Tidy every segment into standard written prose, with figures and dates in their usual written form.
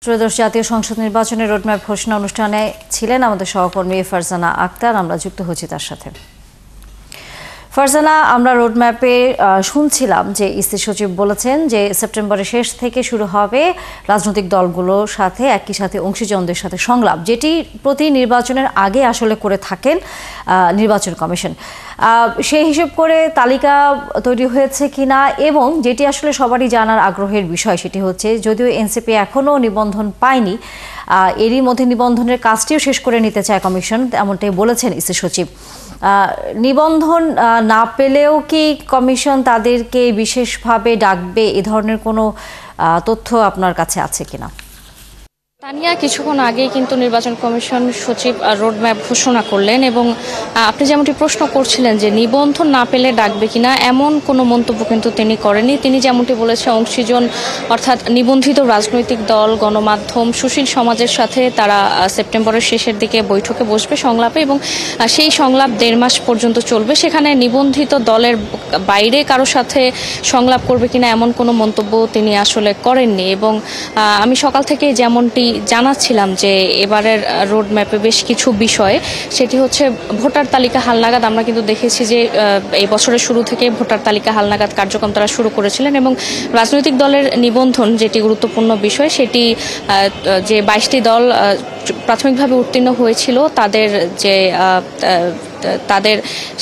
ত্রয়োদশ জাতীয় সংসদ নির্বাচনের রোডম্যাপ ঘোষণা অনুষ্ঠানে ছিলেন আমাদের সহকর্মী ফারজানা আক্তার। আমরা যুক্ত হচ্ছি তার সাথে। ফারজানা, আমরা রোডম্যাপে শুনছিলাম যে ইসি সচিব বলেছেন যে সেপ্টেম্বরের শেষ থেকে শুরু হবে রাজনৈতিক দলগুলোর সাথে একই সাথে অংশীজনদের সাথে সংলাপ, যেটি প্রতি নির্বাচনের আগে আসলে করে থাকেন নির্বাচন কমিশন। সেই হিসেব করে তালিকা তৈরি হয়েছে কিনা, এবং যেটি আসলে সবারই জানার আগ্রহের বিষয় সেটি হচ্ছে, যদিও এনসিপি এখনও নিবন্ধন পায়নি, এরই মধ্যে নিবন্ধনের কাজটিও শেষ করে নিতে চায় কমিশন, এমনটাই বলেছেন ইসি সচিব। নিবন্ধন না পেলেও কি কমিশন তাদেরকে বিশেষভাবে ডাকবে, এ ধরনের কোনো তথ্য আপনার কাছে আছে কিনা? তানিয়া, কিছুক্ষণ আগেই কিন্তু নির্বাচন কমিশন সচিব রোডম্যাপ ঘোষণা করলেন, এবং আপনি যেমনটি প্রশ্ন করছিলেন যে নিবন্ধন না পেলে ডাকবে কিনা, এমন কোনো মন্তব্য কিন্তু তিনি করেননি। তিনি যেমনটি বলেছেন, অংশীজন অর্থাৎ নিবন্ধিত রাজনৈতিক দল, গণমাধ্যম, সুশীল সমাজের সাথে তারা সেপ্টেম্বরের শেষের দিকে বৈঠকে বসবে সংলাপে, এবং সেই সংলাপ 1.5 মাস পর্যন্ত চলবে। সেখানে নিবন্ধিত দলের বাইরে কারো সাথে সংলাপ করবে কিনা এমন কোনো মন্তব্য তিনি আসলে করেননি। এবং আমি সকাল থেকে যেমনটি জানাচ্ছিলাম যে এবারের রোড ম্যাপে বেশ কিছু বিষয়, সেটি হচ্ছে ভোটার তালিকা হালনাগাদ। আমরা কিন্তু দেখেছি যে এই বছরের শুরু থেকে ভোটার তালিকা হালনাগাদ কার্যক্রম তারা শুরু করেছিলেন, এবং রাজনৈতিক দলের নিবন্ধন যেটি গুরুত্বপূর্ণ বিষয়, সেটি যে 22টি দল প্রাথমিকভাবে উত্তীর্ণ হয়েছিল তাদের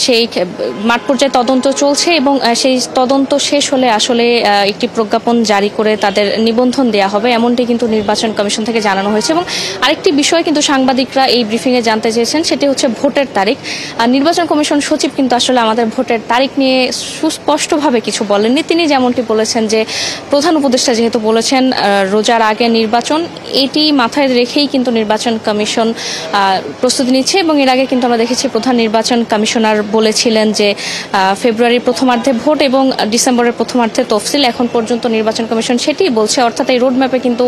সেই মাঠ পর্যায়ে তদন্ত চলছে, এবং সেই তদন্ত শেষ হলে আসলে একটি প্রজ্ঞাপন জারি করে তাদের নিবন্ধন দেওয়া হবে, এমনটি কিন্তু নির্বাচন কমিশন থেকে জানানো হয়েছে। এবং আরেকটি বিষয় কিন্তু সাংবাদিকরা এই ব্রিফিংয়ে জানতে চেয়েছেন, সেটি হচ্ছে ভোটের তারিখ। নির্বাচন কমিশন সচিব কিন্তু আসলে আমাদের ভোটের তারিখ নিয়ে সুস্পষ্টভাবে কিছু বলেননি। তিনি যেমনটি বলেছেন যে প্রধান উপদেষ্টা যেহেতু বলেছেন রোজার আগে নির্বাচন, এটি মাথায় রেখেই কিন্তু নির্বাচন কমিশন প্রস্তুতি নিচ্ছে। এবং এর আগে কিন্তু আমরা দেখেছি প্রধান নির্বাচন কমিশনার বলেছিলেন যে ফেব্রুয়ারির প্রথমার্ধে ভোট এবং ডিসেম্বরের প্রথমার্ধে তফসিল। এখন পর্যন্ত নির্বাচন কমিশন সেটি বলছে, অর্থাৎ এই রোডম্যাপে কিন্তু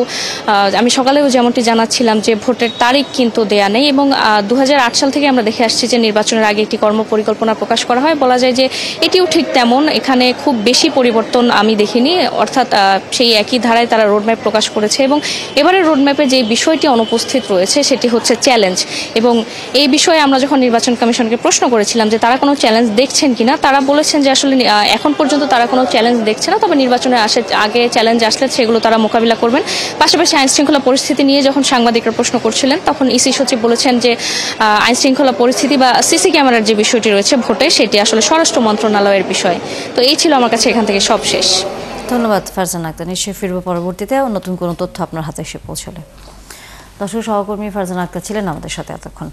আমি সকালেও যেমনটি জানাচ্ছিলাম যে ভোটের তারিখ কিন্তু দেয়া নেই। এবং 2008 সাল থেকে আমরা দেখে আসছি যে নির্বাচনের আগে একটি কর্মপরিকল্পনা প্রকাশ করা হয়, বলা যায় যে এটিও ঠিক তেমন, এখানে খুব বেশি পরিবর্তন আমি দেখিনি, অর্থাৎ সেই একই ধারায় তারা রোডম্যাপ প্রকাশ করেছে। এবং এবারের রোডম্যাপে যে বিষয়টি অনুপস্থিত রয়েছে সেটি হচ্ছে চ্যালেঞ্জ। এবং এই বিষয়ে আমরা যখন নির্বাচন কমিশনকে প্রশ্ন করেছিলাম যে তারা কোনো চ্যালেঞ্জ দেখছেন কিনা, তারা বলেছেন যে আসলে এখন পর্যন্ত তারা কোনো চ্যালেঞ্জ দেখছে না, তবে নির্বাচনের আগে চ্যালেঞ্জ আসলে সেগুলো তারা মোকাবিলা করবেন। পাশাপাশি আইনশৃঙ্খলা পরিস্থিতি নিয়ে যখন সাংবাদিকরা প্রশ্ন করছিলেন, তখন ইসি সচিব বলেছেন যে আইনশৃঙ্খলা পরিস্থিতি বা সিসি ক্যামেরার যে বিষয়টি রয়েছে ভোটে, সেটি আসলে স্বরাষ্ট্র মন্ত্রণালয়ের বিষয়। তো এই ছিল আমার কাছে এখান থেকে সব শেষ। ধন্যবাদ ফারজানা আক্তার। নিশ্চয়ই ফিরবো পরবর্তীতে নতুন কোনো তথ্য আপনার হাতে এসে পৌঁছলে। দর্শক, সহকর্মী ফারজানা আক্তার ছিলেন আমাদের সাথে এতক্ষণ।